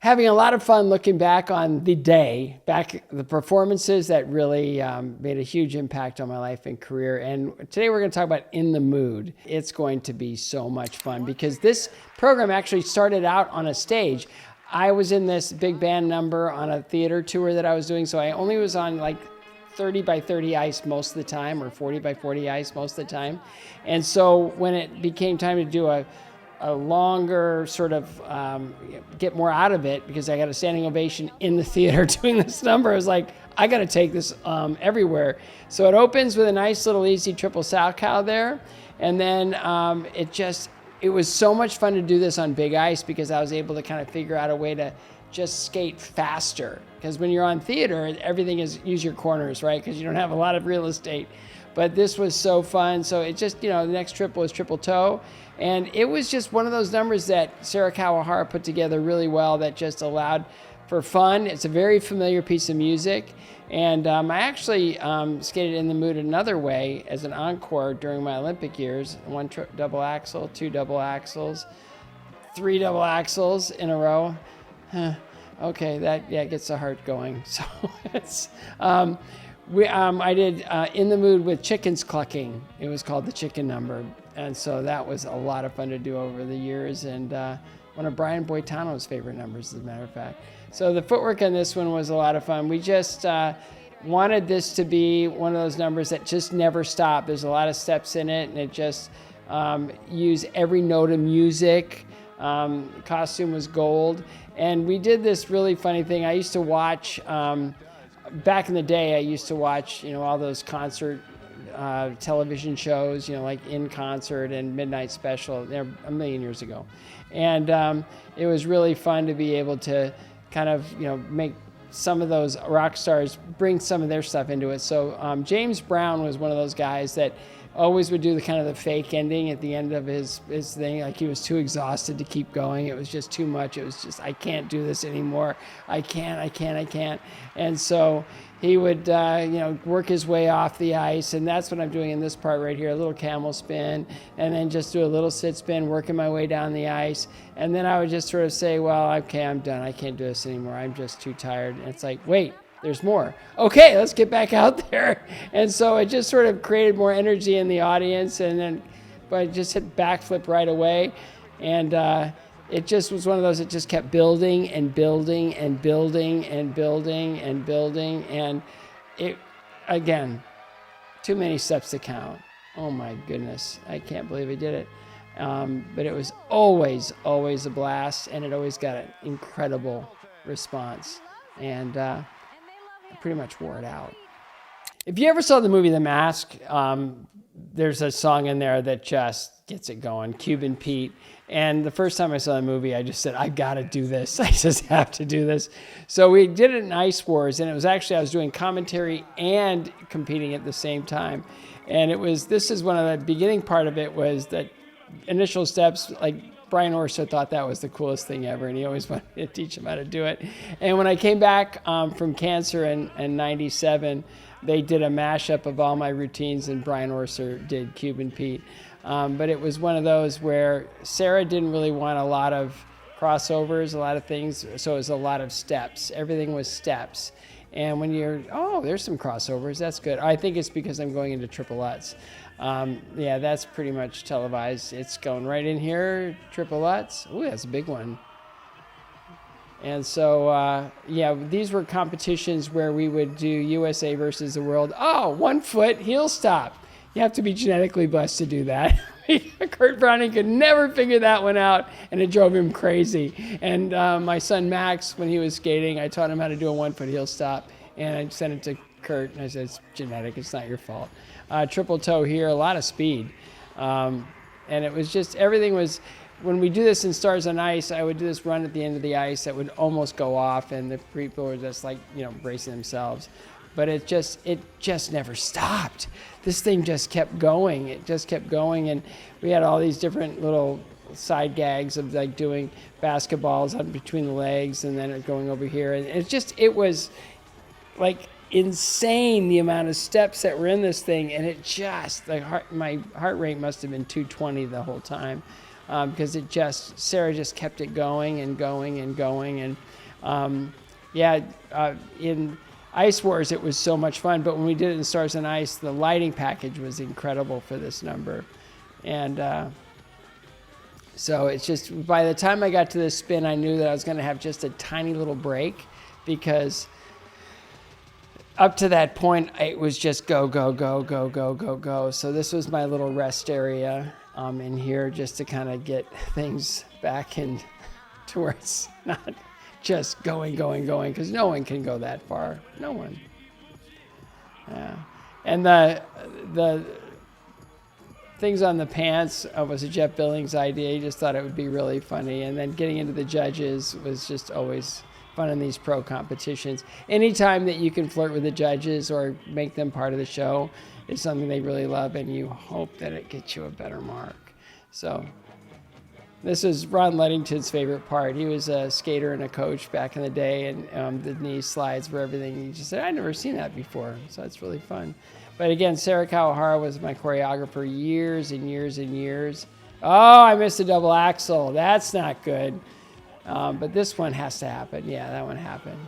having a lot of fun looking back on the performances that really made a huge impact on my life and career. And today we're going to talk about In the Mood. It's going to be so much fun because this program actually started out on a stage. I was in this big band number on a theater tour that I was doing, so I only was on like 30 by 30 ice most of the time, or 40 by 40 ice most of the time. And so when it became time to do a longer sort of get more out of it, because I got a standing ovation in the theater doing this number, I was like, I got to take this everywhere. So it opens with a nice little easy triple sow cow there. And then it was so much fun to do this on big ice because I was able to kind of figure out a way to just skate faster. Because when you're on theater, everything is use your corners, right? Because you don't have a lot of real estate. But this was so fun. So it just, the next triple was triple toe. And it was just one of those numbers that Sarah Kawahara put together really well that just allowed for fun. It's a very familiar piece of music. And I actually skated In the Mood another way as an encore during my Olympic years. One double axel, two double axels, three double axels in a row. Okay, that gets the heart going. So it's I did In the Mood with chickens clucking. It was called the chicken number. And so that was a lot of fun to do over the years, and one of Brian Boitano's favorite numbers, as a matter of fact. So the footwork on this one was a lot of fun. We just wanted this to be one of those numbers that just never stop. There's a lot of steps in it, and it just used every note of music. Costume was gold. And we did this really funny thing. I used to watch, back in the day, I used to watch, all those concert television shows, like In Concert and Midnight Special. They're a million years ago. And it was really fun to be able to kind of, make some of those rock stars bring some of their stuff into it. So James Brown was one of those guys that always would do the kind of the fake ending at the end of his thing. Like he was too exhausted to keep going. It was just too much. It was just, I can't do this anymore. I can't. And so he would, work his way off the ice. And that's what I'm doing in this part right here, a little camel spin, and then just do a little sit spin, working my way down the ice. And then I would just sort of say, well, okay, I'm done. I can't do this anymore. I'm just too tired. And it's like, wait, there's more. Okay, let's get back out there. And so it just sort of created more energy in the audience. And then, but I just hit backflip right away. And it just was one of those that just kept building and building and building and building and building. And it, again, too many steps to count. Oh my goodness, I can't believe I did it. But it was always a blast, and it always got an incredible response. And I pretty much wore it out. If you ever saw the movie The Mask, there's a song in there that just gets it going, Cuban Pete. And the first time I saw the movie, I just said, I gotta do this. I just have to do this. So we did it in Ice Wars, and it was actually, I was doing commentary and competing at the same time. And this is one of the beginning part of it was that initial steps, like Brian Orso thought that was the coolest thing ever, and he always wanted to teach him how to do it. And when I came back from cancer in 97, they did a mashup of all my routines, and Brian Orso did Cuban Pete. But it was one of those where Sarah didn't really want a lot of crossovers, a lot of things, so it was a lot of steps. Everything was steps. And when there's some crossovers, that's good. I think it's because I'm going into triple Lutz. That's pretty much televised. It's going right in here, triple Lutz. Ooh, that's a big one. And so, these were competitions where we would do USA versus the world. Oh, 1 foot heel stop. You have to be genetically blessed to do that. Kurt Browning could never figure that one out, and it drove him crazy. And my son Max, when he was skating, I taught him how to do a 1 foot heel stop, and I sent it to Kurt, and I said, it's genetic, it's not your fault. Triple toe here, a lot of speed. And it was just, everything was, when we do this in Stars on Ice, I would do this run at the end of the ice that would almost go off, and the people were just like, bracing themselves. But it just never stopped. This thing just kept going. It just kept going, and we had all these different little side gags of like doing basketballs out between the legs, and then it going over here. And it was like insane the amount of steps that were in this thing, and it just my heart rate must have been 220 the whole time. because Sarah just kept it going and going and going. And in Ice Wars, it was so much fun. But when we did it in Stars and Ice, the lighting package was incredible for this number. And so it's just, by the time I got to this spin, I knew that I was going to have just a tiny little break, because up to that point, it was just go, go, go, go, go, go, go. So this was my little rest area in here, just to kind of get things back in to where it's not just going, because no one can go that far. No one. Yeah. And the things on the pants was a Jeff Billings idea. He just thought it would be really funny. And then getting into the judges was just always fun in these pro competitions. Anytime that you can flirt with the judges or make them part of the show is something they really love, and you hope that it gets you a better mark. So this is Ron Ludington's favorite part. He was a skater and a coach back in the day, and the knee slides for everything. He just said, I'd never seen that before, so that's really fun. But again, Sarah Kawahara was my choreographer years and years and years. Oh, I missed a double axel. That's not good. But this one has to happen. Yeah, that one happened.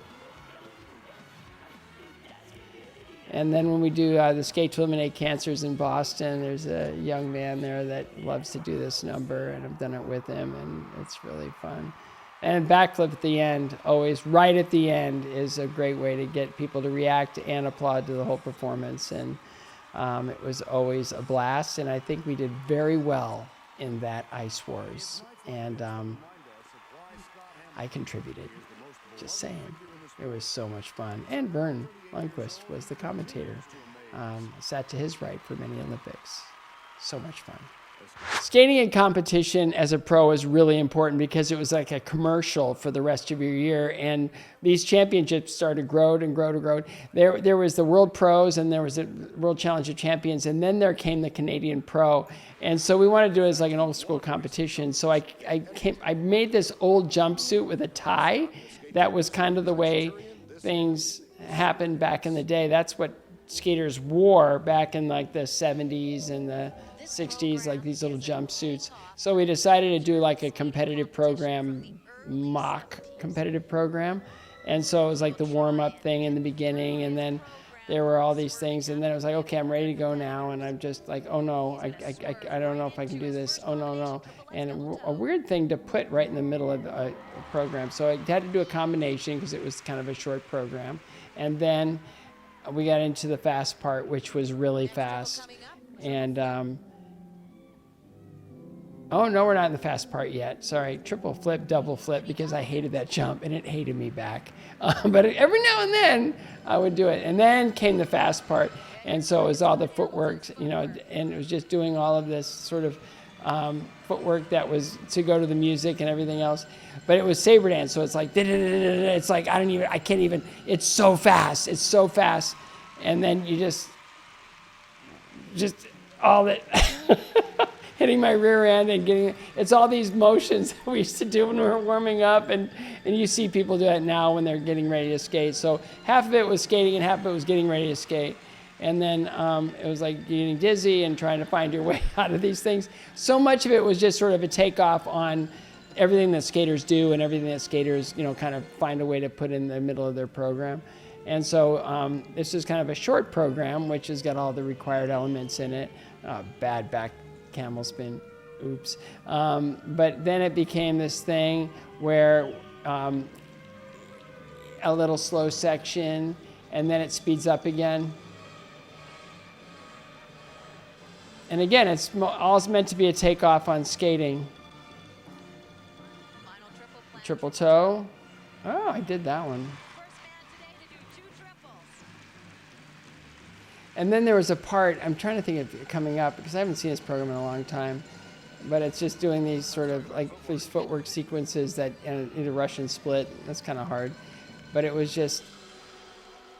And then when we do the Skate to Eliminate Cancers in Boston, there's a young man there that loves to do this number, and I've done it with him, and it's really fun. And backflip at the end, always right at the end, is a great way to get people to react and applaud to the whole performance. And it was always a blast, and I think we did very well in that Ice Wars. And I contributed, just saying. It was so much fun. And Vern Lundquist was the commentator. Sat to his right for many Olympics. So much fun. Skating in competition as a pro is really important, because it was like a commercial for the rest of your year, and these championships started to grow and grow and grow. There was the World Pros, and there was the World Challenge of Champions, and then there came the Canadian Pro. And so we wanted to do it as like an old school competition. So I made this old jumpsuit with a tie. That was kind of the way things happened back in the day. That's what skaters wore back in like the 70s and the 60s, like these little jumpsuits. So we decided to do like a competitive program, mock competitive program. And so it was like the warm-up thing in the beginning, and then there were all these things, and then it was like, okay, I'm ready to go now, and I'm just like, oh no, I don't know if I can do this, oh no. And a weird thing to put right in the middle of a program. So I had to do a combination, because it was kind of a short program. And then we got into the fast part, which was really fast. And oh, no, we're not in the fast part yet. Sorry, triple flip, double flip, because I hated that jump, and it hated me back. But every now and then, I would do it. And then came the fast part. And so it was all the footwork, and it was just doing all of this sort of footwork that was to go to the music and everything else. But it was saber dance, so it's like, it's like, I can't even, it's so fast. And then you just all that... hitting my rear end and it's all these motions that we used to do when we were warming up, and you see people do it now when they're getting ready to skate. So half of it was skating and half of it was getting ready to skate. And then it was like getting dizzy and trying to find your way out of these things. So much of it was just sort of a takeoff on everything that skaters do and everything that skaters, kind of find a way to put in the middle of their program. And so this is kind of a short program, which has got all the required elements in it. Bad back camel spin, oops. But then it became this thing where a little slow section, and then it speeds up again. And again, it's all meant to be a takeoff on skating. Triple toe. Oh, I did that one. And then there was a part, I'm trying to think of it coming up, because I haven't seen this program in a long time, but it's just doing these sort of like these footwork sequences that in a Russian split. That's kind of hard. But it was just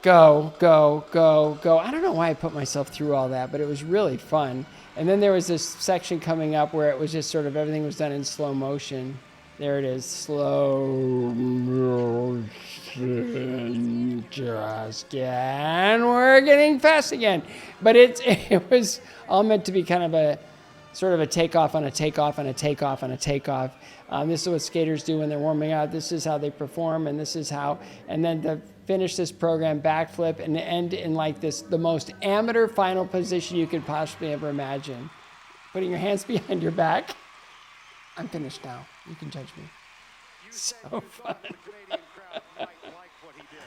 go, go, go, go. I don't know why I put myself through all that, but it was really fun. And then there was this section coming up where it was just sort of everything was done in slow motion. There it is, slow motion, just and we're getting fast again. But it was all meant to be kind of sort of a takeoff on a takeoff and a takeoff and a takeoff. This is what skaters do when they're warming up. This is how they perform, and this is how, and then to finish this program, backflip, and end in like this, the most amateur final position you could possibly ever imagine. Putting your hands behind your back. I'm finished now. You can judge me. So fun.